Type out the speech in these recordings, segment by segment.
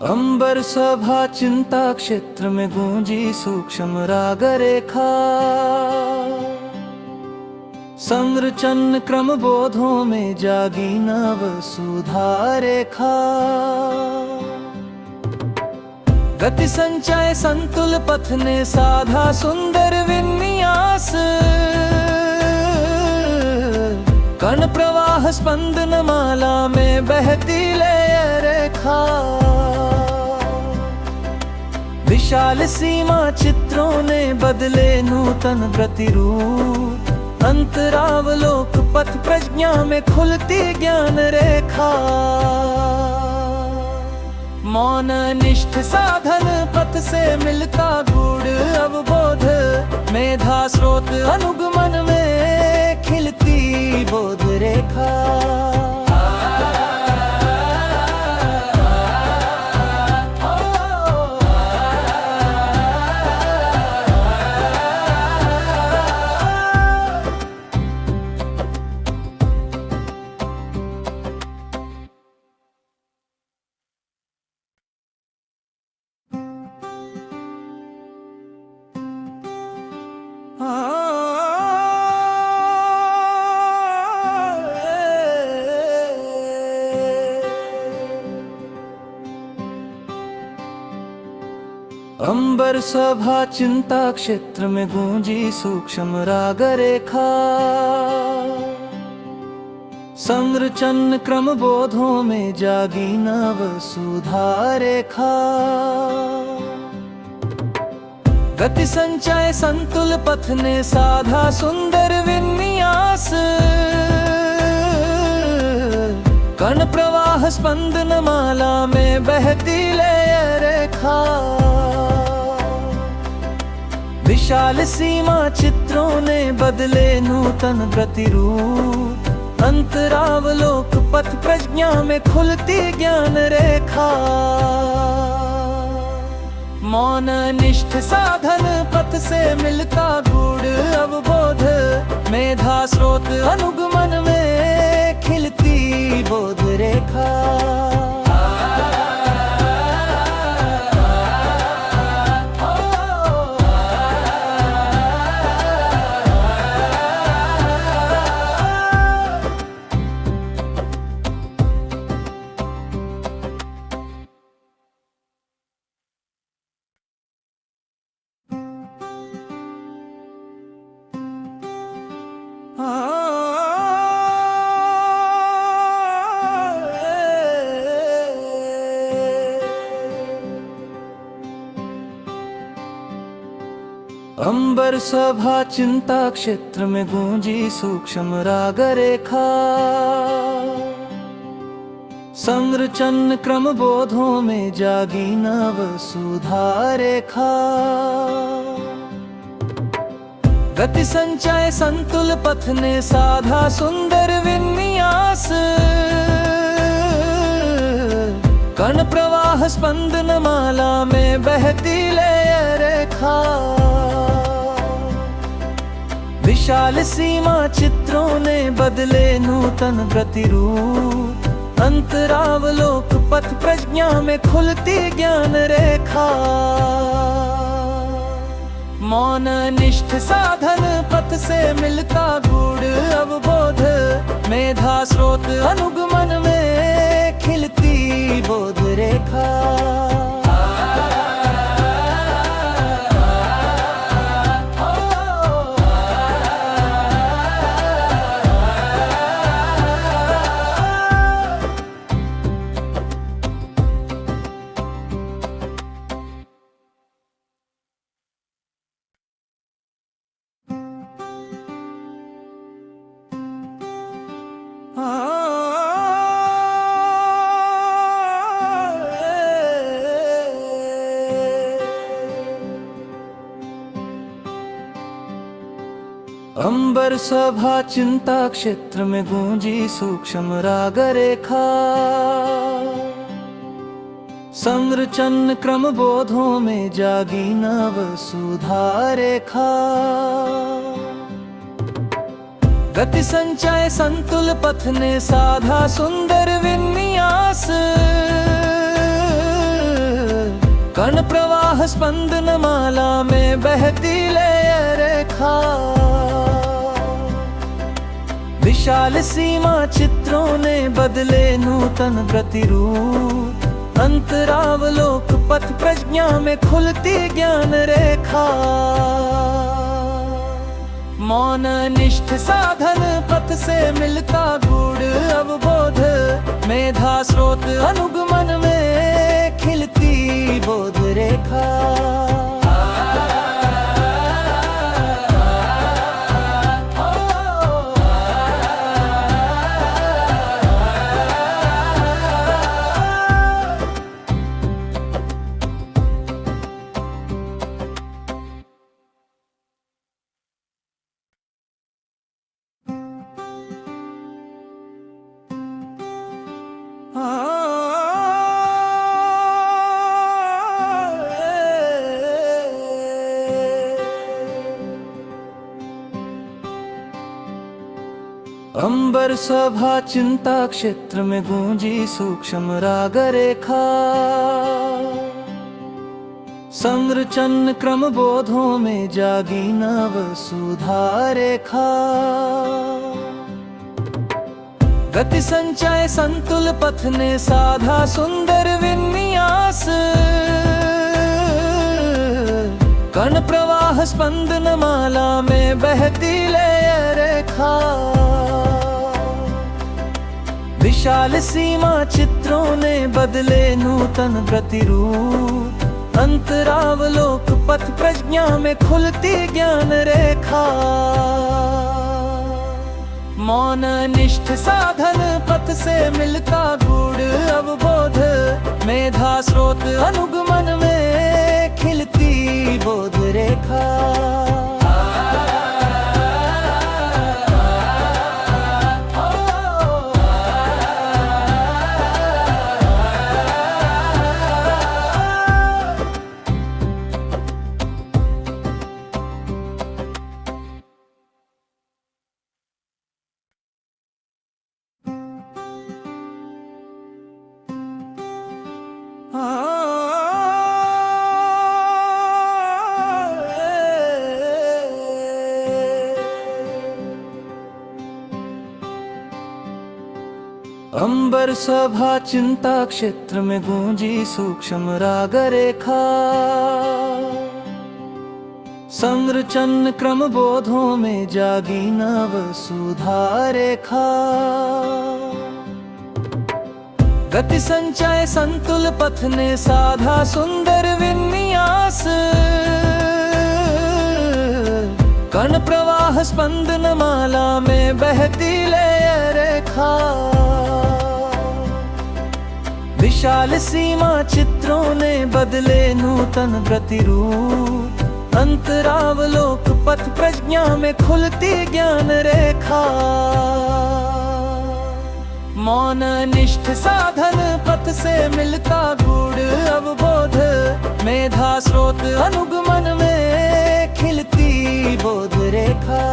अंबर सभा चिंता क्षेत्र में गूंजी सूक्ष्म राग रेखा। संरचन क्रम बोधों में जागी नव सुधा रेखा। गति संचय संतुल पथ ने साधा सुंदर विन्यास। कण प्रवाह स्पंदन माला में बहती लय रेखा। विशाल सीमा चित्रों ने बदले नूतन प्रतिरूप। अंतरावलोक पथ प्रज्ञा में खुलती ज्ञान रेखा। मौन निष्ठ साधन पथ से मिलता गूढ़ अवबोध। मेधा स्रोत अनुगमन में खिलती बोध रेखा। अंबर सभा चिंता क्षेत्र में गूंजी सूक्ष्म राग रेखा। संरचन क्रम बोधों में जागी नव सुधा रेखा। गति संचय संतुल पथ ने साधा सुंदर विन्यास। कण प्रवाह स्पंदन माला में बहती लय रेखा। विशाल सीमा चित्रों ने बदले नूतन प्रतिरूप। अंतरावलोक पथ प्रज्ञा में खुलती ज्ञान रेखा। मौन निष्ठ साधन पथ से मिलता गूढ़ अवबोध। मेधा स्रोत अनुगमन में खिलती बोध रेखा। अंबर सभा चिंता क्षेत्र में गूंजी सूक्ष्म राग रेखा। संरचन क्रम बोधों में जागी नव सुधा रेखा। गति संचय संतुल पथ ने साधा सुंदर विन्यास। कण प्रवाह स्पंदन माला में बहती लय रेखा। विशाल सीमा चित्रों ने बदले नूतन प्रतिरूप। अंतरावलोक पथ प्रज्ञा में खुलती ज्ञान रेखा। मौन निष्ठ साधन पथ से मिलता गूढ़ अवबोध। मेधा स्रोत अनुगमन में खिलती बोध रेखा। अंबर सभा चिंता क्षेत्र में गूंजी सूक्ष्म राग रेखा। संरचन क्रम बोधों में जागी नव सुधा रेखा। गति संचय संतुल पथ ने साधा सुंदर विन्यास। स्पंदन माला में बहती लय रेखा। विशाल सीमा चित्रों ने बदले नूतन प्रतिरूप। अंतरावलोक पथ प्रज्ञा में खुलती ज्ञान रेखा। मौन निष्ठ साधन पथ से मिलता गूढ़ अवबोध। मेधा स्रोत अनुगमन में खिलती बोध रेखा। अंबर सभा चिंता क्षेत्र में गूंजी सूक्ष्म राग रेखा। संरचन क्रम बोधों में जागी नव सुधा रेखा। गति संचय संतुल पथ ने साधा सुंदर विन्यास। कण प्रवाह स्पंदन माला में बहती लय रेखा। विशाल सीमा चित्रों ने बदले नूतन प्रतिरूप। अंतरावलोक पथ प्रज्ञा में खुलती ज्ञान रेखा। मौन निष्ठ साधन पथ से मिलता गूढ़ अवबोध। मेधा स्रोत अनुगमन में खिलती बोध रेखा। अंबर सभा चिंता क्षेत्र में गूंजी सूक्ष्म राग रेखा। संरचन क्रम बोधों में जागी नव सुधा रेखा। गति संचय संतुल पथ ने साधा सुंदर विन्यास। कण प्रवाह स्पंदन माला में बहती लय रेखा। विशाल सीमा चित्रों ने बदले नूतन प्रतिरूप। अंतरावलोक पथ प्रज्ञा में खुलती ज्ञान रेखा। मौन निष्ठ साधन पथ से मिलता गूढ़ अवबोध। मेधा स्रोत अनुगमन में खिलती बोध रेखा।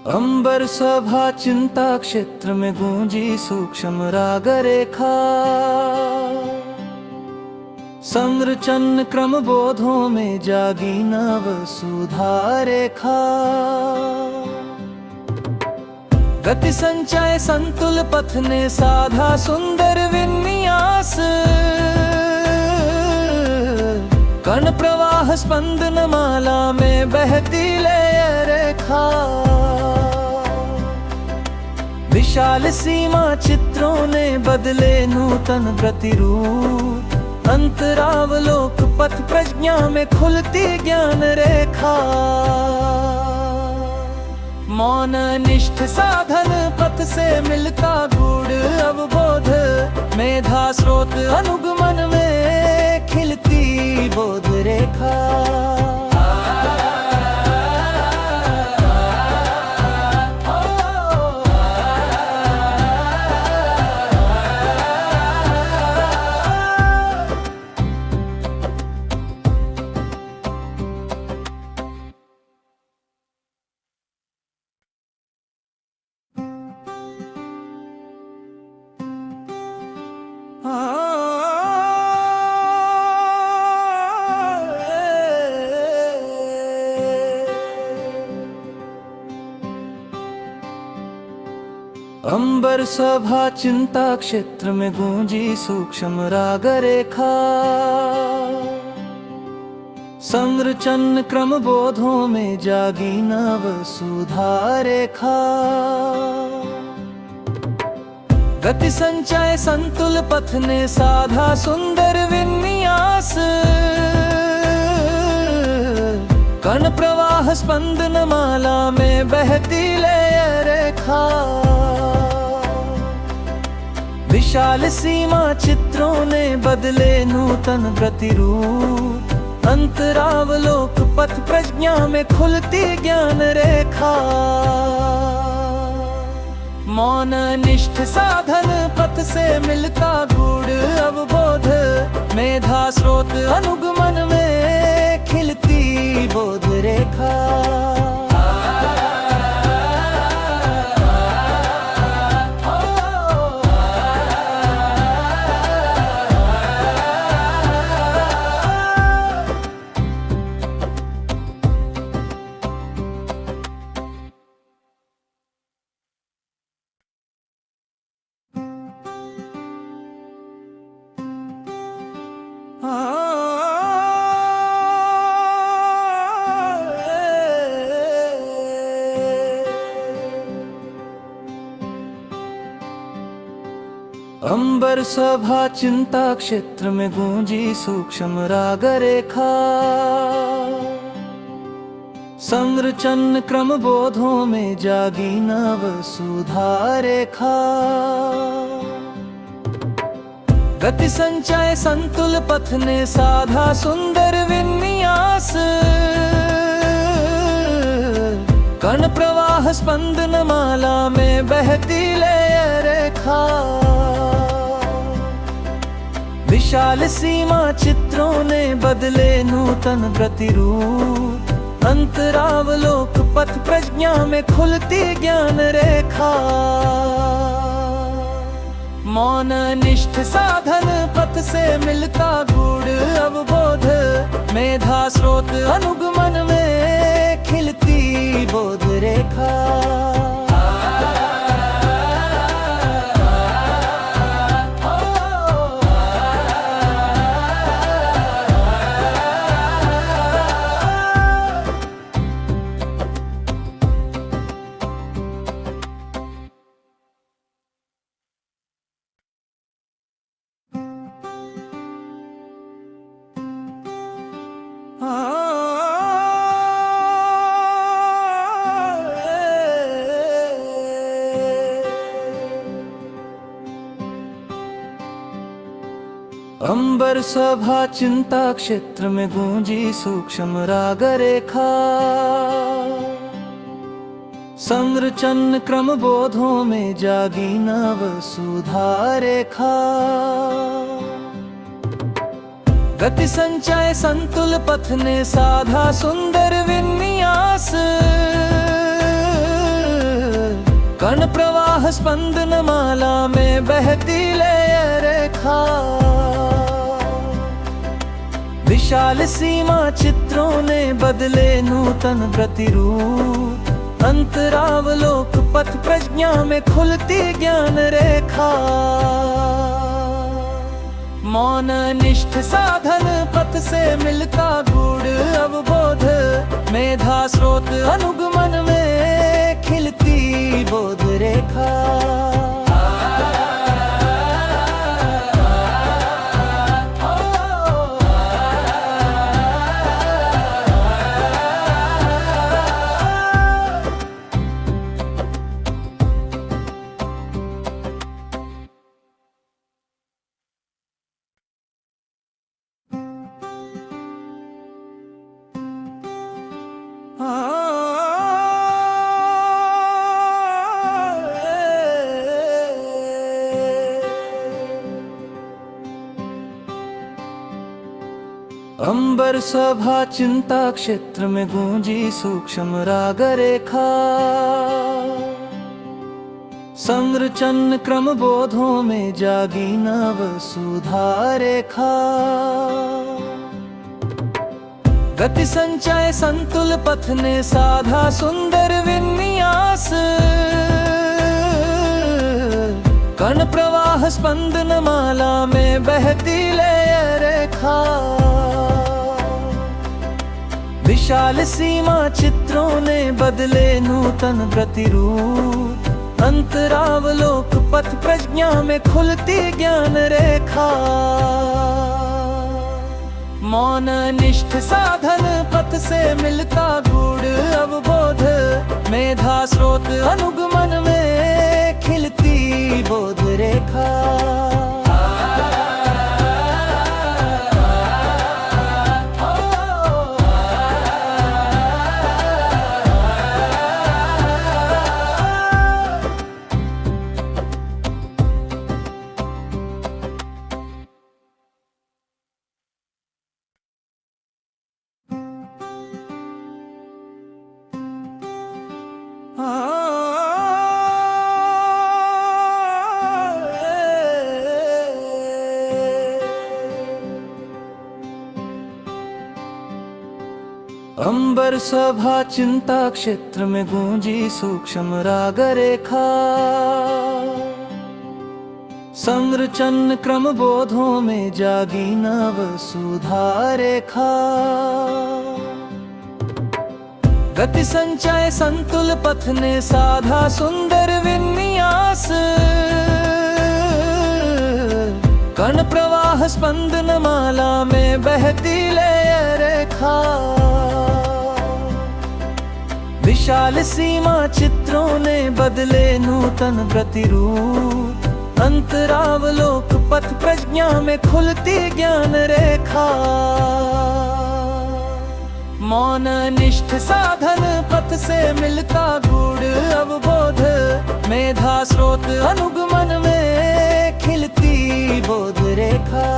अंबर सभा चिंता क्षेत्र में गूंजी सूक्ष्म राग रेखा। संरचन क्रम बोधों में जागी नव सुधा रेखा। गति संचय संतुल पथ ने साधा सुंदर विन्यास। कण प्रवाह स्पंदन माला में बहती लय रेखा। विशाल सीमा चित्रों ने बदले नूतन प्रतिरूप। अंतरावलोक पथ प्रज्ञा में खुलती ज्ञान रेखा। मौन निष्ठ साधन पथ से मिलता गूढ़ अवबोध, मेधा स्रोत अनुगमन में खिलती बोध रेखा। अंबर सभा चिंता क्षेत्र में गूंजी सूक्ष्म राग रेखा, संरचन क्रम बोधों में जागी नव सुधा रेखा। गति संचय संतुल पथ ने साधा सुंदर विन्यास, कण प्रवाह स्पंदन माला में बहती लय रेखा। विशाल सीमा चित्रों ने बदले नूतन प्रतिरूप, अंतरावलोक पथ प्रज्ञा में खुलती ज्ञान रेखा। मौन निष्ठ साधन पथ से मिलता गूढ़ अवबोध, मेधा स्रोत अनुगमन में खिलती बोध रेखा। अंबर सभा चिंता क्षेत्र में गूंजी सूक्ष्म राग रेखा, संरचन क्रम बोधों में जागी नव सुधा रेखा। गति संचय संतुल पथ ने साधा सुंदर विन्यास, कण प्रवाह स्पंदन माला में बहती लय रेखा। विशाल सीमा चित्रों ने बदले नूतन प्रतिरूप, अंतरावलोक पथ प्रज्ञा में खुलती ज्ञान रेखा। मौन निष्ठ साधन पथ से मिलता गूढ़ अवबोध, मेधा स्रोत अनुगमन में खिलती बोध रेखा। अंबर सभा चिंता क्षेत्र में गूंजी सूक्ष्म राग रेखा, संरचन क्रम बोधों में जागी नव सुधा रेखा। गति संचय संतुल पथ ने साधा सुंदर विन्यास, कण प्रवाह स्पंदन माला में बहती लय रेखा। विशाल सीमा चित्रों ने बदले नूतन प्रतिरूप, अंतरावलोक पथ प्रज्ञा में खुलती ज्ञान रेखा। मौन निष्ठ साधन पथ से मिलता गूढ़ अवबोध, मेधा स्रोत अनुगमन में खिलती बोध रेखा। अंबर सभा चिंता क्षेत्र में गूंजी सूक्ष्म राग रेखा। संरचन क्रम बोधों में जागी नव सुधा रेखा। गति संचय संतुल पथ ने साधा सुंदर विन्यास। कण प्रवाह स्पंदन माला में बहती लय रेखा। विशाल सीमा चित्रों ने बदले नूतन प्रतिरूप। अंतरावलोक पथ प्रज्ञा में खुलती ज्ञान रेखा। मौन निष्ठ साधन पथ से मिलता गूढ़ अवबोध। मेधा स्रोत अनुगमन में खिलती बोध रेखा। अंबर सभा चिंता क्षेत्र में गूंजी सूक्ष्म राग रेखा। संरचन क्रम बोधों में जागी नव सुधा रेखा। गति संचय संतुल पथ ने साधा सुंदर विन्यास। कण प्रवाह स्पंदन माला में बहती लय रेखा। विशाल सीमा चित्रों ने बदले नूतन प्रतिरूप। अंतरावलोक पथ प्रज्ञा में खुलती ज्ञान रेखा। मौन निष्ठ साधन पथ से मिलता गूढ़ अवबोध। मेधा स्रोत अनुगमन में खिलती बोध रेखा।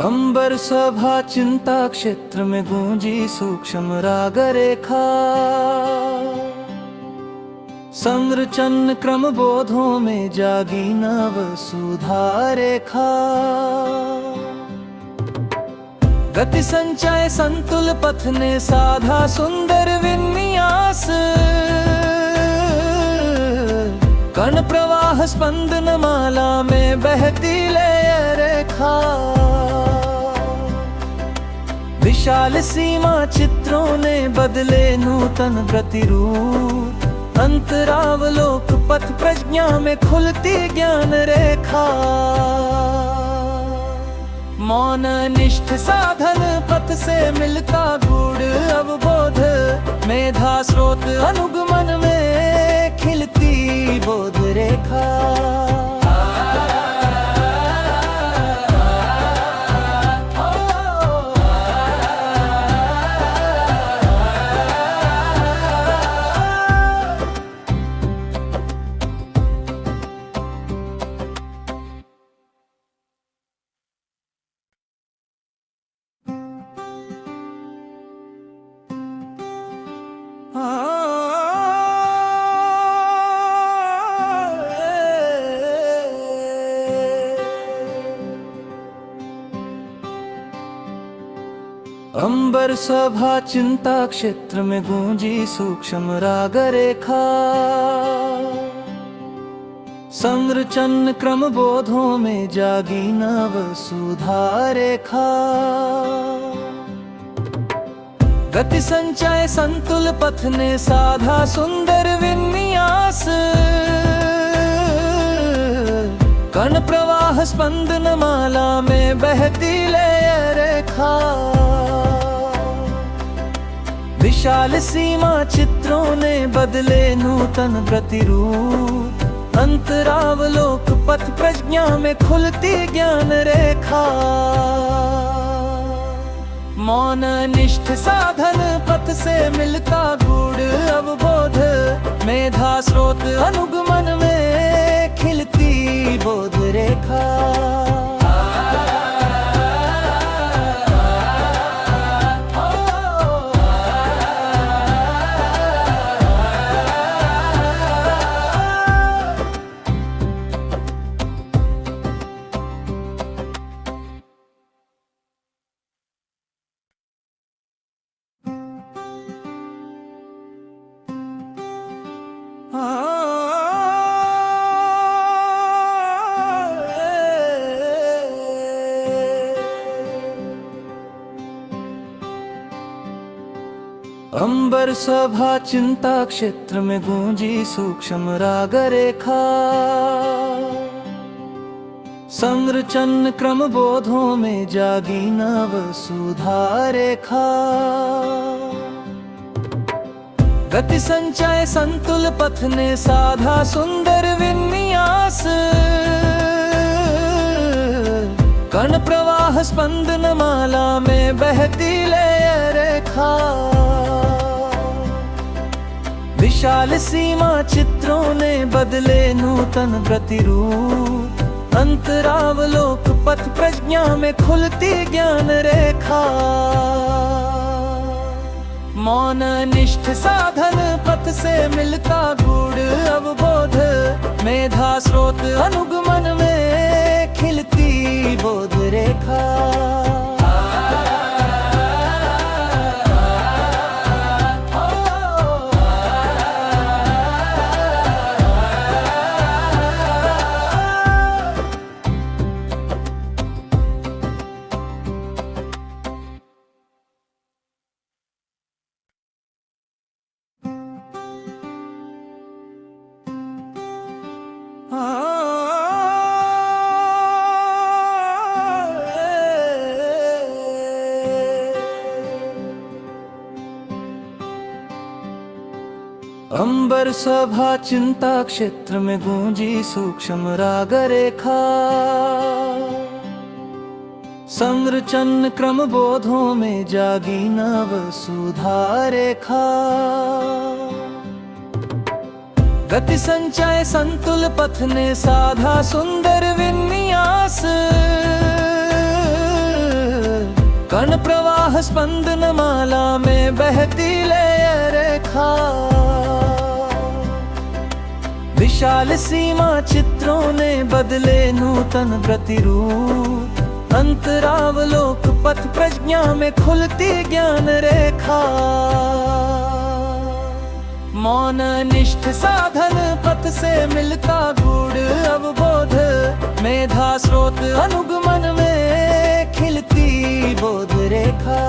अंबर सभा चिंता क्षेत्र में गूंजी सूक्ष्म राग रेखा। संरचन क्रम बोधों में जागी नव सुधा रेखा। गति संचय संतुल पथ ने साधा सुंदर विन्यास। कण प्रवाह स्पंदन माला में बहती लय रेखा। विशाल सीमा चित्रों ने बदले नूतन प्रतिरूप। अंतरावलोक पथ प्रज्ञा में खुलती ज्ञान रेखा। मौन निष्ठ साधन पथ से मिलता गूढ़ अवबोध। मेधा स्रोत अनुगमन में खिलती बोध रेखा। अंबर सभा चिंता क्षेत्र में गूंजी सूक्ष्म राग रेखा। संरचन क्रम बोधों में जागी नव सुधा रेखा। गति संचय संतुल पथ ने साधा सुंदर विन्यास। कण प्रवाह स्पंदन माला में बहती लय रेखा, विशाल सीमा चित्रों ने बदले नूतन प्रतिरूप, अंतरावलोक पथ प्रज्ञा में खुलती ज्ञान रेखा। मौन निष्ठ साधन पथ से मिलता गूढ़ अवबोध, मेधा स्रोत अनुगमन में खिलती बोध रेखा। अंबर सभा चिंता क्षेत्र में गूंजी सूक्ष्म राग रेखा, संरचन क्रम बोधों में जागी नव सुधा रेखा। गति संचय संतुल पथ ने साधा सुंदर विन्यास, कण प्रवाह स्पंदन माला में बहती लय रेखा, विशाल सीमा चित्रों ने बदले नूतन प्रतिरूप, अंतरावलोक पथ प्रज्ञा में खुलती ज्ञान रेखा। मौन निष्ठ साधन पथ से मिलता गूढ़ अवबोध, मेधा स्रोत अनुगमन में खिलती बोध रेखा। अंबर सभा चिंता क्षेत्र में गूंजी सूक्ष्म राग रेखा, संरचन क्रम बोधों में जागी नव सुधा रेखा। गति संचय संतुल पथ ने साधा सुंदर विन्यास, कण प्रवाह स्पंदन माला में बहती लय रेखा, विशाल सीमा चित्रों ने बदले नूतन प्रतिरूप, अंतरावलोक पथ प्रज्ञा में खुलती ज्ञान रेखा। मौन निष्ठ साधन पथ से मिलता गूढ़ अवबोध, मेधा स्रोत अनुगमन में खिलती बोध रेखा।